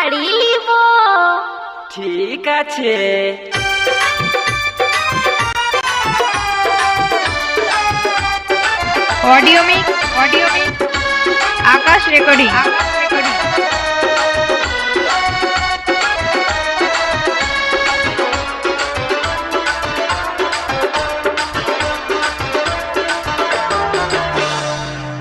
শাড়ি নিব। ঠিক আছে। অডিও মিক্স আকাশ রেকর্ডিং।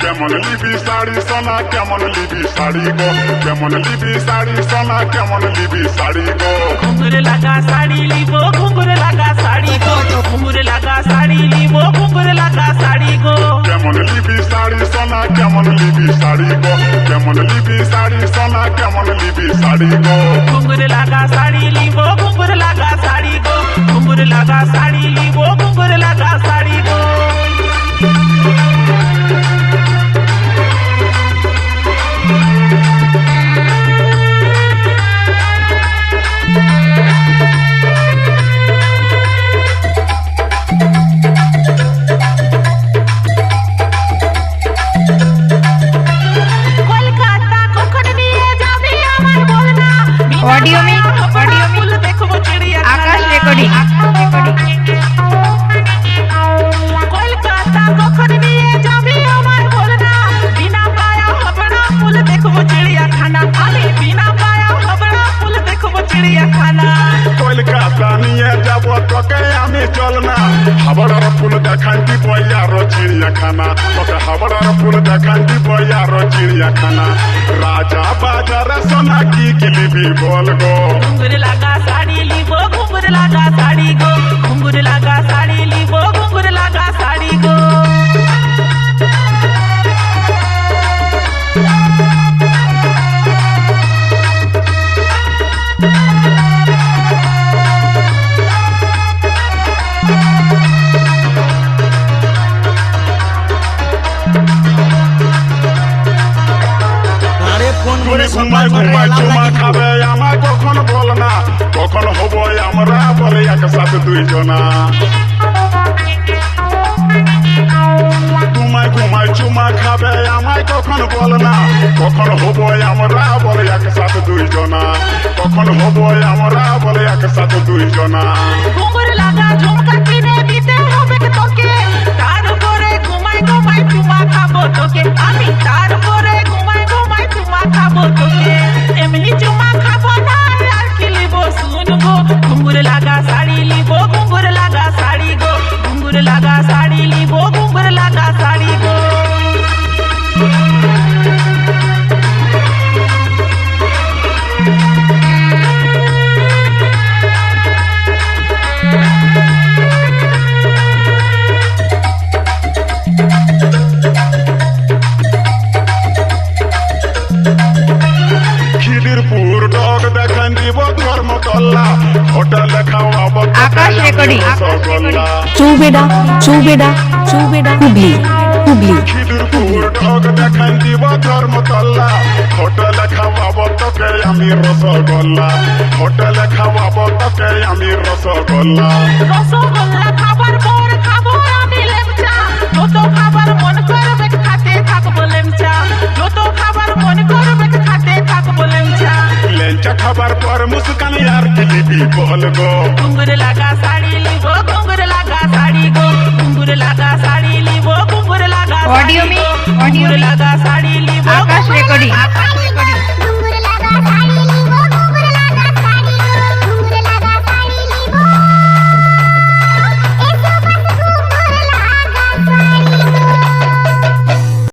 কেমন লিবি শাড়ি সোনা কেমন লিবি শাড়ি গো, কেমন লিবি শাড়ি সোনা কেমন লিবি শাড়ি গো। ঘুঙুর লাগা শাড়ি লিব, ঘুঙুর লাগা শাড়ি গো, ঘুঙুর লাগা শাড়ি লিব, ঘুঙুর লাগা শাড়ি গো। কেমন লিবি শাড়ি সোনা কেমন লিবি শাড়ি গো, কেমন লিবি শাড়ি সোনা কেমন লিবি শাড়ি গো। ঘুঙুর লাগা শাড়ি লিব, ঘুঙুর লাগা শাড়ি গো, ঘুঙুর লাগা শাড়ি লিব, ঘুঙুর লাগা শাড়ি গো। অডিও মিক্স আকাশ রেকর্ডিং। কলকাতা কখন নিয়ে যাবি আমার বলনা, বিনা পায়া হবে না ফুল দেখবো চিড়িয়াখানা, আমি বিনা পায়া হবে না ফুল দেখবো চিড়িয়াখানা। কলকাতা নিয়ে যাব তোকে আমি চল না, হাবড়ার ফুল দেখান্তি বইয়ার চিড়িয়াখানা, তোকে হাবড়ার ফুল দেখান্তি বইয়ার চিড়িয়াখানা। রাজা বাজারে সোনা কি কিনবি বল গো। ঘুঙুর লাগা শাড়ি লিব, ঘুঙুর লাগা শাড়ি গো, ঘুঙুর লাগা শাড়ি লিব, ঘুঙুর লাগা শাড়ি গো। ঘুমায় ঘুমায় চুমা খাবে আমায় কখন বল না, কখন হবো আমরা বলে একসাথে দুইজনা। ঘুমায় ঘুমায় চুমা খাবে আমায় কখন বল না, কখন হবো আমরা বলে একসাথে দুইজনা, কখন হবো আমরা বলে একসাথে দুইজনা। ঘুঙুর লাগা ঝুমকা কিনে দিতে হবে তোকে, তারপরে ঘুমাই ঘুমাই চুমা খাবো তোকে, আমি তারপরে ঘুমাই ঘুমাই চুমা খাবো তোকে। এমনি চুমা খাবো না আর কি লিব শুনবো। ঘুঙুর লাগা শাড়ি লিব, ঘুঙুর লাগা শাড়ি গো, ঘুঙুর লাগা শাড়ি লিব, ঘুঙুর লাগা শাড়ি গো। খিদিরপুর ডগ দেখান দিব ধর্মতলা, হোটেল খাওয়াবো আকাশ রেকর্ডিং। রসগোল্লা। চৌবেড়া হুগলি। খিদিরপুর ডগ দেখান দিব ধর্মতলা, হোটেল খাওয়াবো তোকে আমি রসগোল্লা, হোটেল খাওয়াবো তোকে আমি রসগোল্লা। রসগোল্লা খাবার পর খাবো আমি লেমচা, যত খাবার মন করবে খাতে থাকবো লেমচা, যত খাবার মন করবে খাতে থাকবো লেমচা। লেঞ্চা খাবার পর মুস্কান আর কি লিবি বল গো। ঘুঙুর লাগা শাড়ি লিব, ঘুঙুর লাগা শাড়ি গো, ঘুঙুর লাগা শাড়ি লিব, ঘুঙুর লাগা অডিও শাড়ি গো, মিক্স ঘুঙুর লাগা শাড়ি লিব, আকাশ ঘুঙুর রেকর্ডিং। লাগা